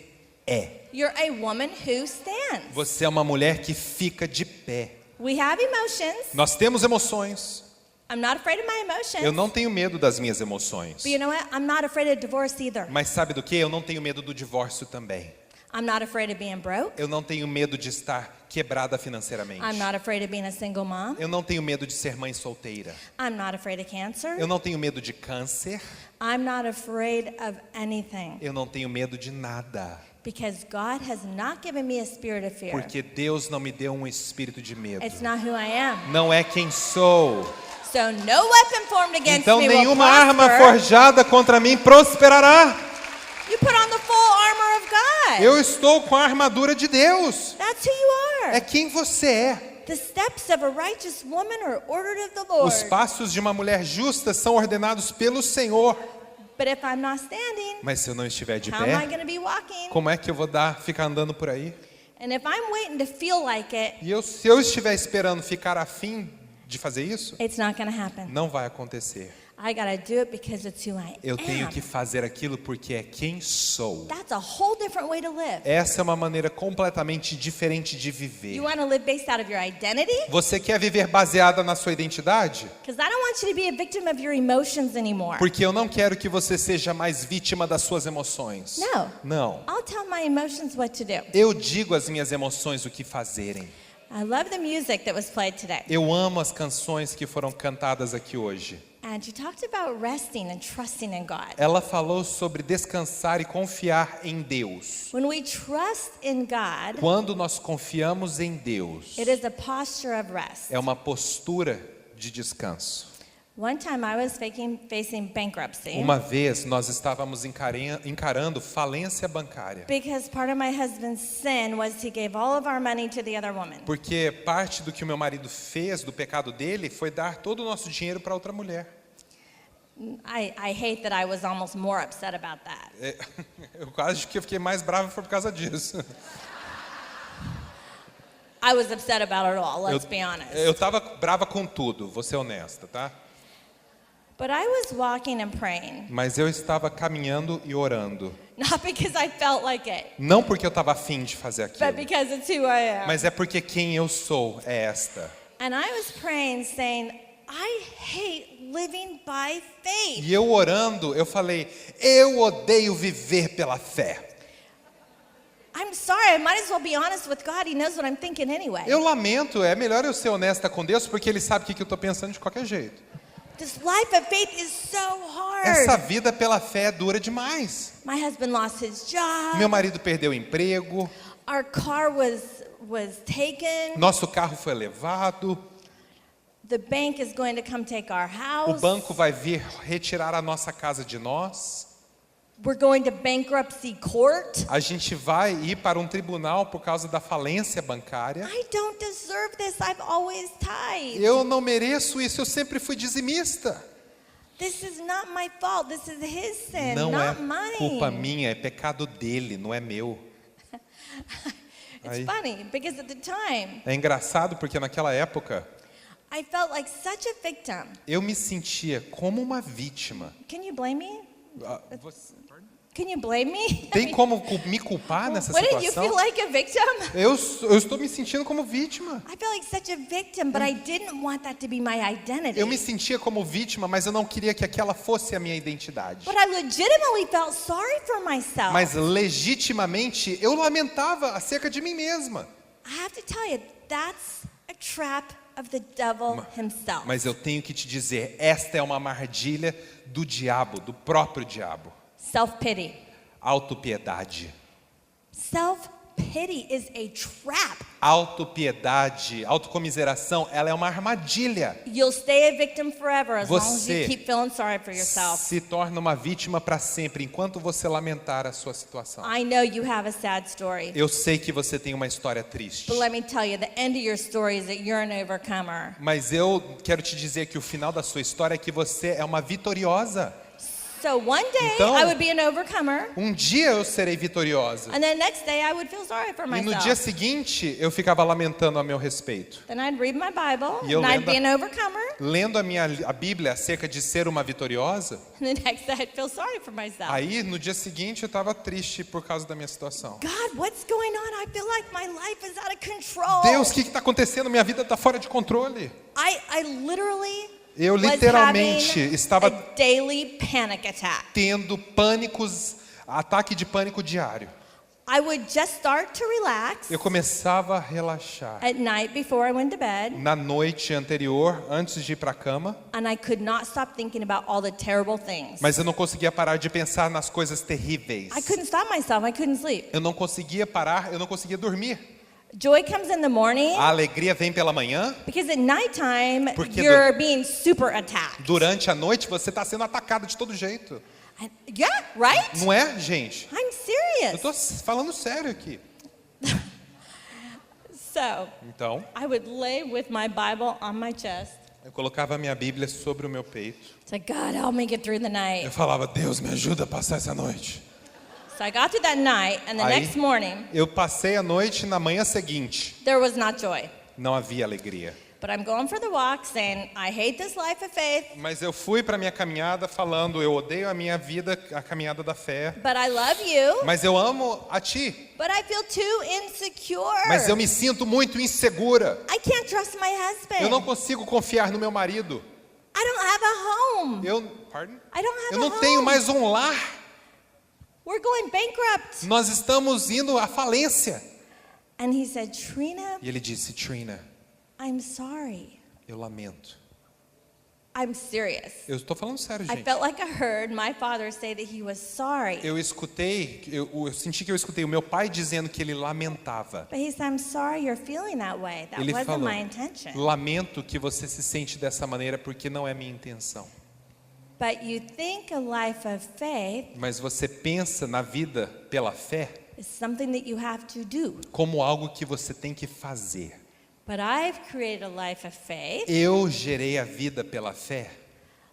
é. You're a woman who stands. Você é uma mulher que fica de pé. We have emotions. Nós temos emoções. I'm not afraid of my emotions. Eu não tenho medo das minhas emoções. But you know what? I'm not afraid of divorce either. Mas sabe do que? Eu não tenho medo do divórcio também. I'm not afraid of being broke. Eu não tenho medo de estar quebrada financeiramente. I'm not afraid of being a single mom. Eu não tenho medo de ser mãe solteira. I'm not afraid of cancer. Eu não tenho medo de câncer. I'm not afraid of anything. Eu não tenho medo de nada. Because God has not given me a spirit of fear. Porque Deus não me deu um espírito de medo. It's not who I am. Não é quem sou. So no weapon formed against Então me will nenhuma arma prosper. forjada contra mim prosperará. You put on the full armor of God. Eu estou com a armadura de Deus. That's who you are. É quem você é. The steps of a righteous woman are ordered of the Lord. Os passos de uma mulher justa são ordenados pelo Senhor. But if I'm not standing, Mas se eu não estiver de how am I pé, going to be walking? como é que eu vou ficar andando por aí? And if I'm waiting to feel like it, E se eu estiver esperando ficar afim de fazer isso? It's not going to happen. Não vai acontecer. I got to do it because it's who I Eu tenho am. que fazer aquilo porque é quem sou. That's a whole different way to live. Essa é uma maneira completamente diferente de viver. You want to live based out of your identity? Você quer viver baseada na sua identidade? Because I don't want you to be a victim of your emotions anymore. Porque eu não quero que você seja mais vítima das suas emoções. No. Não. I'll tell my emotions what to do. Eu digo às minhas emoções o que fazerem. I love the music that was played today. Eu amo as canções que foram cantadas aqui hoje. And you talked about resting and trusting in God. Ela falou sobre descansar e confiar em Deus. When we trust in God, Quando nós confiamos em Deus, it is a posture of rest. é uma postura de descanso. One time I was facing bankruptcy Uma vez nós estávamos encarando falência bancária. because part of my husband's sin was he gave all of our money to the other woman. Porque parte do que o meu marido fez, do pecado dele, foi dar todo o nosso dinheiro para outra mulher. I hate that I was almost more upset about that. Eu acho que eu fiquei mais bravo por causa disso. I was upset about it all, let's be honest. Eu estava brava com tudo, vou ser honesta, tá? But I was walking and praying, Mas eu estava caminhando e orando. not because I felt like it, Não porque eu estava afim de fazer but aquilo, because it's who I am. mas é porque quem eu sou é esta. And I was praying saying, I hate living by faith. E eu orando, eu falei, eu odeio viver pela fé. I'm sorry, I might as well be honest with God. He knows what I'm thinking anyway. Eu lamento, é melhor eu ser honesta com Deus, porque Ele sabe o que eu estou pensando de qualquer jeito. This life of faith is so hard. Essa vida pela fé é dura demais. My husband lost his job. Meu marido perdeu o emprego, Our car was taken. nosso carro foi levado, The bank is going to come take our o house. banco vai vir retirar a nossa casa de nós, We're going to bankruptcy court. a gente vai ir para um tribunal por causa da falência bancária. I don't deserve this. I've always tithed. Eu não mereço isso, eu sempre fui dizimista. This is not my fault. This is his sin, Não é not mine. culpa minha, é pecado dele, não é meu. It's Aí- funny because at the time É engraçado porque naquela época I felt like such a victim. eu me sentia como uma vítima. Can you blame me? Ah, Can you blame me? Tem como me culpar nessa Wouldn't you feel situação? like a victim? Eu estou me sentindo como vítima. I felt like such a victim, but I didn't want that to be my identity. Eu me sentia como vítima, mas eu não queria que aquela fosse a minha identidade. But I legitimately felt sorry for myself. Mas legitimamente eu lamentava acerca de mim mesma. I have to tell you, that's a trap of the devil himself. Mas eu tenho que te dizer, esta é uma armadilha do diabo, do próprio diabo. Self-pity. Autopiedade. Self-pity is a trap. Autopiedade, autocomiseração, ela é uma armadilha. You'll stay a victim forever as long as Você you keep feeling sorry for yourself. se torna uma vítima para sempre, enquanto você lamentar a sua situação. I know you have a sad story. Eu sei que você tem uma história triste. But let me tell you, the end of your story is that you're an overcomer. Mas eu quero te dizer que o final da sua história é que você é uma vitoriosa. So one day Então- I would be an overcomer, Um dia eu serei vitoriosa. and then next day I would feel sorry for E no dia myself. seguinte eu ficava lamentando a meu respeito. Then I'd read my Bible, E eu and I'd lendo be an overcomer, Lendo a Bíblia acerca de ser uma vitoriosa, and the next day I'd feel sorry for myself. aí no dia seguinte eu estava triste por causa da minha situação. God, what's going on? I feel like my life is out of control. Deus, o que está acontecendo? Minha vida está fora de controle. I literally Eu was literalmente having estava a daily panic attack. tendo pânicos, ataque de pânico diário. I would just start to relax Eu começava a relaxar. at night before I went to bed, Na noite anterior, antes de ir para a cama, and I could not stop thinking about all the terrible things. mas eu não conseguia parar de pensar nas coisas terríveis. I couldn't stop myself. I couldn't sleep. Eu não conseguia parar, eu não conseguia dormir. Joy comes in the morning A alegria vem pela manhã, because at nighttime Porque you're being super attacked. durante a noite você está sendo atacado de todo jeito. Yeah, right? Não é, gente? I'm Eu serious. estou falando sério aqui. So Então, I would lay with my Bible on my chest. eu colocava a minha Bíblia sobre o meu peito. It's like, God, help me get through the night. Eu falava, Deus, me ajuda a passar essa noite. So I got through that night, and the Aí, next morning, eu passei a noite, na manhã seguinte, there was not joy. não havia alegria. But I'm going for the walk saying, I hate this life of faith, Mas eu fui para minha caminhada falando, eu odeio a minha vida, a caminhada da fé. but I love you, Mas eu amo a ti. but I feel too insecure. Mas eu me sinto muito insegura. I can't trust my husband. Eu não consigo confiar no meu marido. I don't have a home. Pardon? I don't have Eu a não home. tenho mais um lar. We're going bankrupt. Nós estamos indo à falência. And he said, Trina, E ele disse, Trina, I'm sorry. eu lamento. I'm serious. Eu estou falando sério, I gente. felt like I heard my father say that he was sorry. Eu escutei, eu senti que eu escutei o meu pai dizendo que ele lamentava. But he said, I'm sorry you're feeling that way. That Ele wasn't falou, my intention. lamento que você se sente dessa maneira porque não é minha intenção. But you think a life of faith Mas você pensa na vida pela fé is something that you have to do. como algo que você tem que fazer. But I've created a life of faith Eu gerei a vida pela fé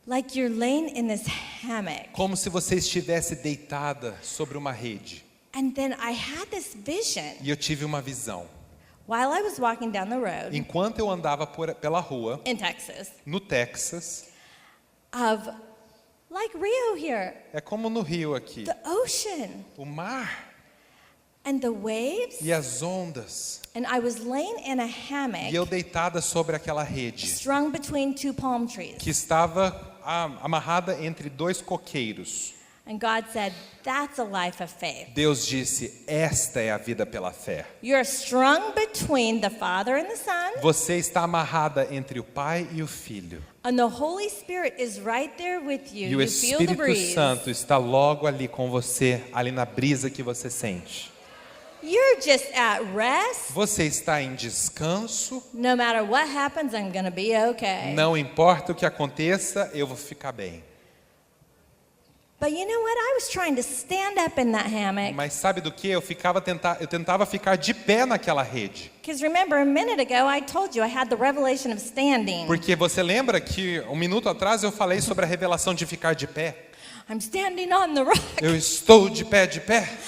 like you're laying in this hammock. como se você estivesse deitada sobre uma rede. And then I had this vision E eu tive uma visão. while I was walking down the road Enquanto eu andava pela rua, in Texas no Texas, of like Rio here, é como no Rio aqui, the ocean o mar and the waves. e as ondas. And I was laying in a E hammock eu deitada sobre aquela rede, strung between two palm trees. que estava amarrada entre dois coqueiros. And God said, that's a life of faith. Deus disse, esta é a vida pela fé. You're strung between the Father and the Son, Você está amarrada entre o Pai e o Filho. and the Holy Spirit is right there with you. E o You feel the Espírito breeze. Santo está logo ali com você, ali na brisa que você sente. You're just at rest. Você está em descanso. No matter what happens, I'm going to be okay. Não importa o que aconteça, eu vou ficar bem. But you know what? I was trying to stand up in that hammock. Mas sabe do que? Eu tentava ficar de pé naquela rede. Because remember, a minute ago, I told you I had the revelation of standing. Porque você lembra que um minuto atrás eu falei sobre a revelação de ficar de pé? I'm standing on the rock. Eu estou de pé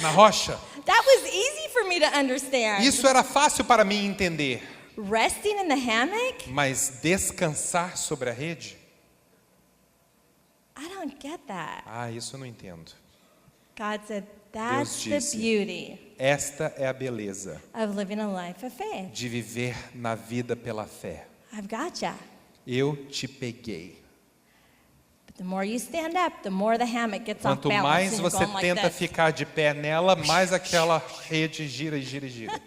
na rocha. That was easy for me to understand. Isso era fácil para mim entender. Resting in the hammock? Mas descansar sobre a rede? I don't get that. Isso eu não entendo. God said, that's the disse. beauty Esta é a beleza of living a life of faith. de viver na vida pela fé. I've got ya. Eu te peguei. But the more you stand up, the more the hammock gets off Quanto balance. mais and you're você going like tenta this. ficar de pé nela, mais aquela rede gira e gira e gira.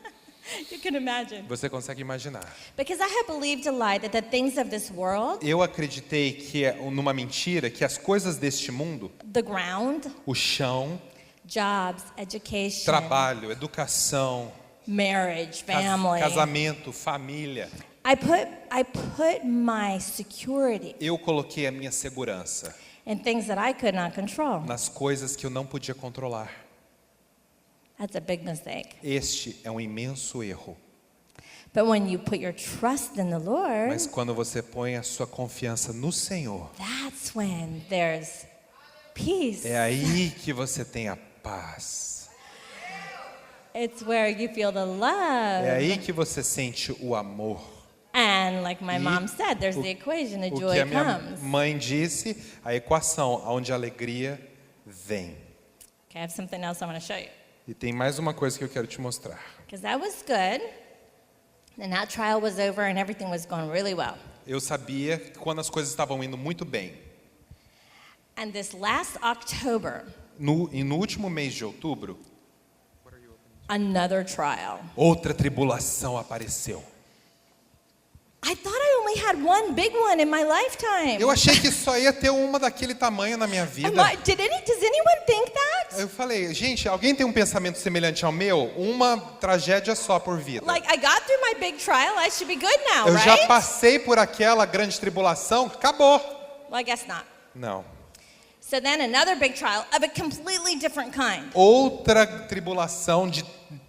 You can imagine. Você consegue imaginar. Because I have believed a lie that the things of this world, Eu acreditei que numa mentira que as coisas deste mundo, the ground, o chão, jobs, education, trabalho, educação, marriage, family. casamento, família, I put my security eu coloquei a minha segurança in things that I could not control. nas coisas que eu não podia controlar. That's a big mistake. Este é um imenso erro. But when you put your trust in the Lord, Mas quando você põe a sua confiança no Senhor, that's when there's peace. é aí que você tem a paz. It's where you feel the love. É aí que você sente o amor. And like my E mom said, there's the equation, the O que joy a minha comes. mãe disse, a equação onde a alegria vem. Okay, I have something else I want to show you. E tem mais uma coisa que eu quero te mostrar. Because that was good. And that trial was over and everything was going really well. Eu sabia que quando as coisas estavam indo muito bem. And this last October, No último mês de outubro, another trial. outra tribulação apareceu. I thought I only had one big one in my lifetime. Eu achei que só ia ter uma daquele tamanho na minha vida. Does anyone think that? Eu falei, gente, alguém tem um pensamento semelhante ao meu? Uma tragédia só por vida. Like, I got through my big trial, I should be good now, Eu já right? passei por aquela grande tribulação, acabou. Well, I guess not. Não. So then another big trial of a completely different kind. Outra tribulação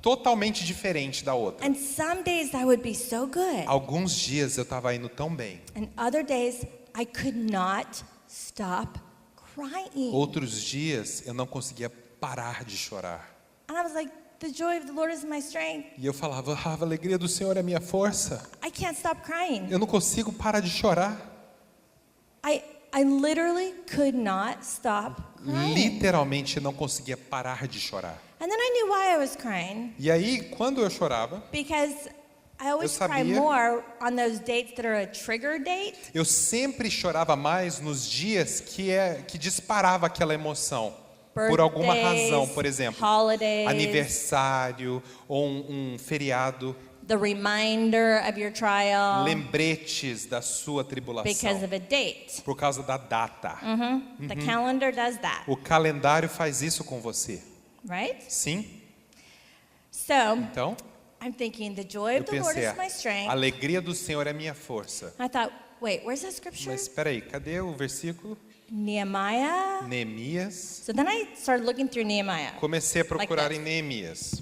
totalmente diferente da outra. And some days I would be so good. Alguns dias eu estava indo tão bem. And other days I could not stop crying. Outros dias eu não conseguia parar de chorar. And I was like, the joy of the Lord is my strength. E eu falava, a alegria do Senhor é minha força. I can't stop crying. Eu não consigo parar de chorar. I literally could not stop crying. Literalmente não conseguia parar de chorar. And then I knew why I was crying. E aí, quando eu chorava, Because I always Eu cry sabia. more on those dates that are a trigger date. eu sempre chorava mais nos dias que disparava aquela emoção. Por alguma Birthdays, razão, por exemplo, holidays, aniversário ou um feriado, the reminder of your trial lembretes da sua tribulação, because of a date. por causa da data. The calendar does that, O calendário faz isso com você, right? sim? So Então, I'm thinking the joy eu of the Lord pensei, is my a strength. alegria do Senhor é minha força. I thought, wait, where's that scripture? Mas espera aí, cadê o versículo? Nehemiah. Neemias. So then I started looking through Nehemiah. Comecei a procurar this. em Neemias.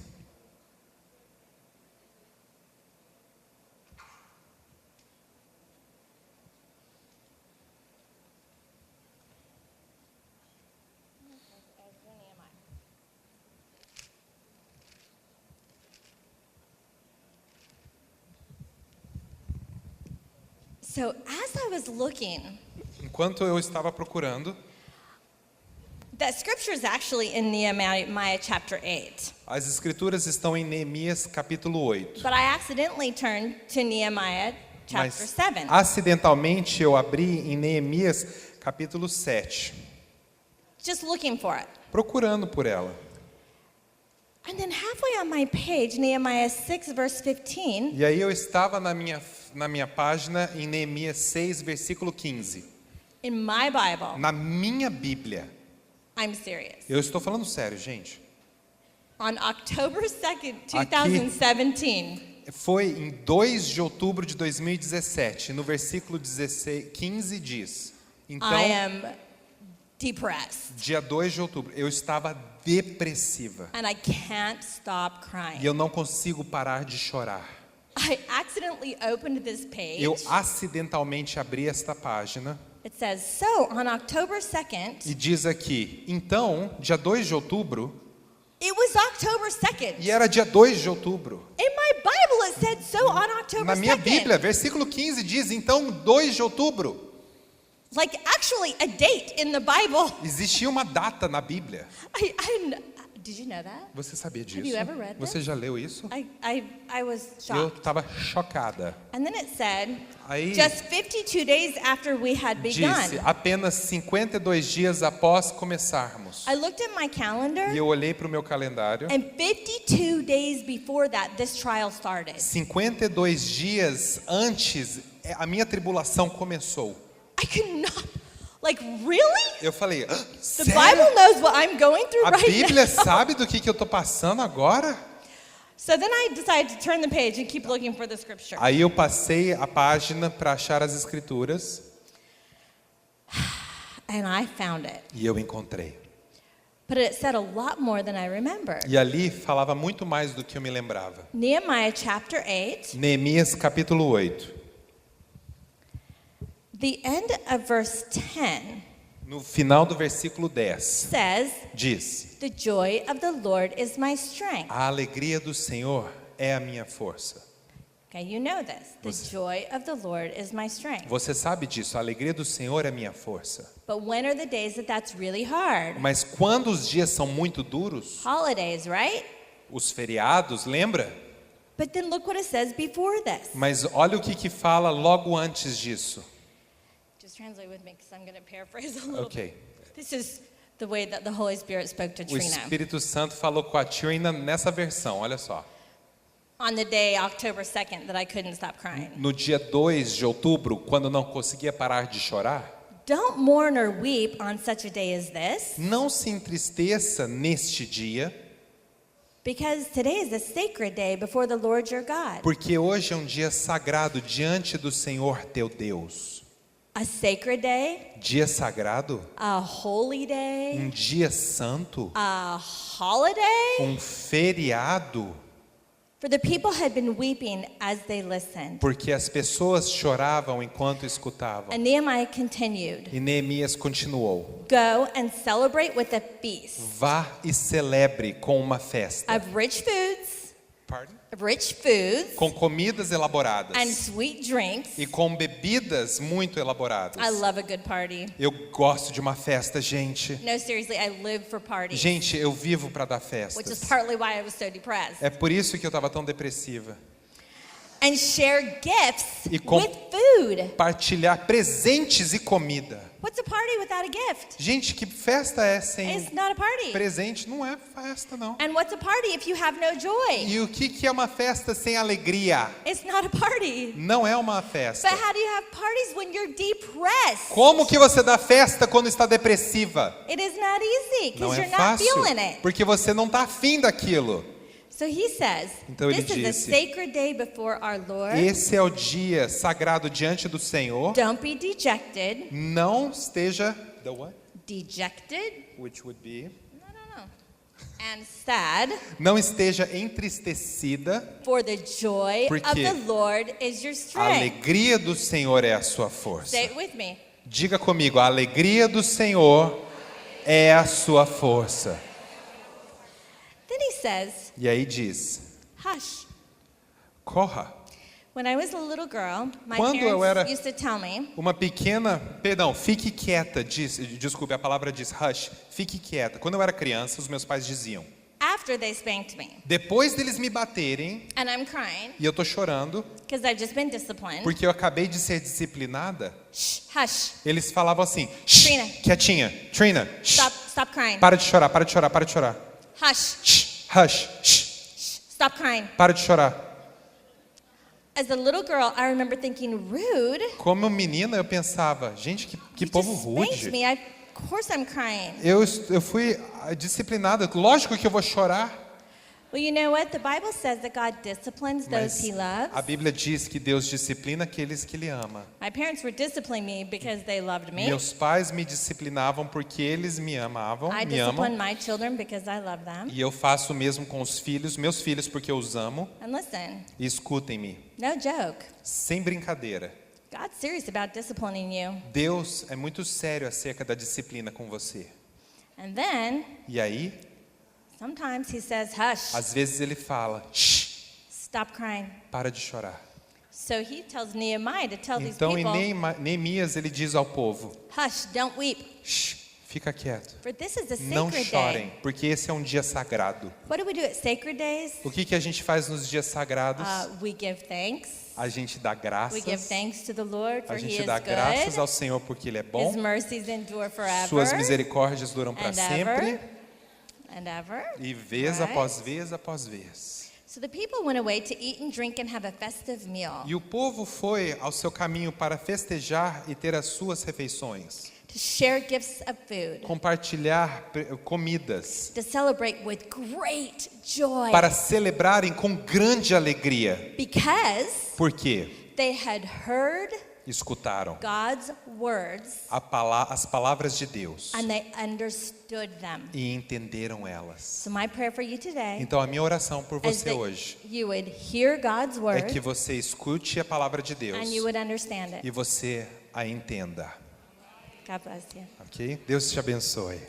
So as I was looking, Enquanto eu estava procurando, that scripture is actually in Nehemiah chapter 8. as escrituras estão em Neemias capítulo 8. But I accidentally turned to Nehemiah chapter Mas 7. acidentalmente eu abri em Neemias capítulo 7, Just looking for it. procurando por ela. And then halfway on my page, Nehemiah 6 verse 15, E aí eu estava na minha página em Neemias 6, versículo 15. in my Bible, Na minha Bíblia. I'm serious. Eu estou falando sério, gente. On October 2nd, 2017, Foi em 2 de outubro de 2017, no versículo 15 diz. Então, I am depressed. dia 2 de outubro, eu estava depressiva. And I can't stop E crying. eu não consigo parar de chorar. I accidentally opened this page. Eu acidentalmente abri esta página It says, so on October 2nd, e diz aqui, então, dia 2 de outubro, it was October 2nd. e era dia 2 de outubro. In my Bible it said so on October Na minha 2nd. Bíblia, versículo 15 diz, então, 2 de outubro. Like actually a date in the Bible. Existia uma data na Bíblia. Did you know that? Você sabia disso? Have you ever read Você já leu isso? I was Eu shocked. estava chocada. And then it said, Aí just 52 days after we had disse, begun. apenas 52 dias após começarmos. I looked at my calendar, E eu olhei para o meu calendário. and 52 days before that, this trial started. 52 dias antes, a minha tribulação começou. I could not, like, really? Eu falei, The sério? Bible knows what I'm going through A right Bíblia now. sabe do que eu estou passando agora? So then I decided to turn the page and keep looking for the scripture. Aí eu passei a página para achar as escrituras And I found it. e eu encontrei. But it said a lot more than I remember. E ali falava muito mais do que eu me lembrava. Nehemiah chapter 8, Neemias capítulo 8. the end of verse 10 No final do versículo 10, says, diz: the joy of the Lord is my strength. A alegria do Senhor é a minha força. Okay, you know this. The joy of the Lord is my strength. Você sabe disso, a alegria do Senhor é a minha força. But when are the days that that's really hard? Mas quando os dias são muito duros, Holidays, right? os feriados, lembra? But then look what it says before this. Mas olha o que fala logo antes disso. Just translate with me because I'm going to paraphrase a little Ok. bit. This is the way that the Holy Spirit spoke to O Trina. Espírito Santo falou com a Trina nessa versão, olha só. On the day, October 2nd, that I couldn't stop crying. No dia 2 de outubro, quando não conseguia parar de chorar, Don't mourn or weep on such a day as this, não se entristeça neste dia, because today is a sacred day before the Lord your God. porque hoje é um dia sagrado diante do Senhor teu Deus. A sacred day, Dia sagrado, a holy day, um dia santo, a holiday. um feriado. For the people had been weeping as they listened. porque as pessoas choravam enquanto escutavam. And Nehemiah continued, E Neemias continuou: Go and celebrate with a feast vá e celebre com uma festa. of rich foods, Pardon? com Com comidas elaboradas and sweet drinks. e com bebidas muito elaboradas. I love a good party. Eu gosto de uma festa, gente. No, seriously, I live for parties. Gente, eu vivo para dar Which is festas. partly why I was so depressed. É por isso que eu estava tão depressiva. And share gifts E com- with food. Partilhar presentes e comida. What's a party without a gift? Gente, que festa é sem It's not a party. presente? Não é festa, não. And what's a party if you have no joy? E o que é uma festa sem alegria? It's not a party. Não é uma festa. But how do you have parties when you're depressed? Como que você dá festa quando está depressiva? It is not easy Não because é you're not fácil, feeling it. porque você não está afim daquilo. So he says, Então ele this is a disse, sacred day before our Lord. Esse é o dia sagrado diante do Senhor. Don't be dejected. Não esteja the what? Dejected? Which would be? No. And sad, Não esteja entristecida. for the joy Por of quê? the Lord is your A strength. alegria do Senhor é a sua força. Say it with me. Diga comigo, a alegria do Senhor é a sua força. Then he says, E aí diz, hush. corra. When I was a little girl, my Quando eu parents era- used to tell me, Uma pequena, perdão, fique quieta, desculpe, a palavra diz hush, fique quieta. Quando eu era criança, os meus pais diziam, after they spanked me, depois deles me baterem, and I'm crying e eu tô chorando, because I've just been disciplined, porque eu acabei de ser disciplinada, shh, hush, eles falavam assim, shh, Trina. quietinha, Trina, shh, stop crying, para de chorar, para de chorar, para de chorar. hush, Shh, hush, shh, stop crying. para de chorar. As a little girl, I remember thinking, rude? Como menina, eu pensava, gente, que You povo just spanked rude. me. Of course I'm crying. Eu fui disciplinada, lógico que eu vou chorar. Well, you know what? The Bible says that God disciplines those Mas he loves. a Bíblia diz que Deus disciplina aqueles que Ele ama. My parents were disciplining me because they loved me. Meus pais me disciplinavam porque eles me amavam, I me amam. discipline my children because I love them. E eu faço o mesmo com os filhos, meus filhos, porque eu os amo. And listen, E escutem-me, no joke. sem brincadeira. God's serious about disciplining you. Deus é muito sério acerca da disciplina com você. And then, E aí, sometimes he says, hush, às vezes Ele fala, shh, stop crying. para de chorar. So he tells Nehemiah to tell these Então, em people, Neemias, ele diz ao povo, hush, don't weep, shh, fica quieto. for this is a Não sacred chorem, day. porque esse é um dia sagrado. What do we do at sacred days? O que a gente faz nos dias sagrados? We give thanks. A gente dá graças. We give thanks to the Lord, for A he gente is dá graças good. ao Senhor porque Ele é His bom. mercies endure forever. Suas misericórdias duram para and sempre. ever. And ever. E vez Right. após vez após vez. So the people went away to eat and drink and have a festive meal, E o povo foi ao seu caminho para festejar e ter as suas refeições. to share gifts of food, Compartilhar comidas. to celebrate with great joy, Para celebrarem com grande alegria. because Por quê? they had heard Escutaram God's words as palavras de Deus. and they understood them. E entenderam elas. So my prayer for you today Então a minha oração por is você that hoje you would hear God's é word que você escute a palavra de Deus and you would understand it. e você a entenda, God bless you. ok? Deus te abençoe.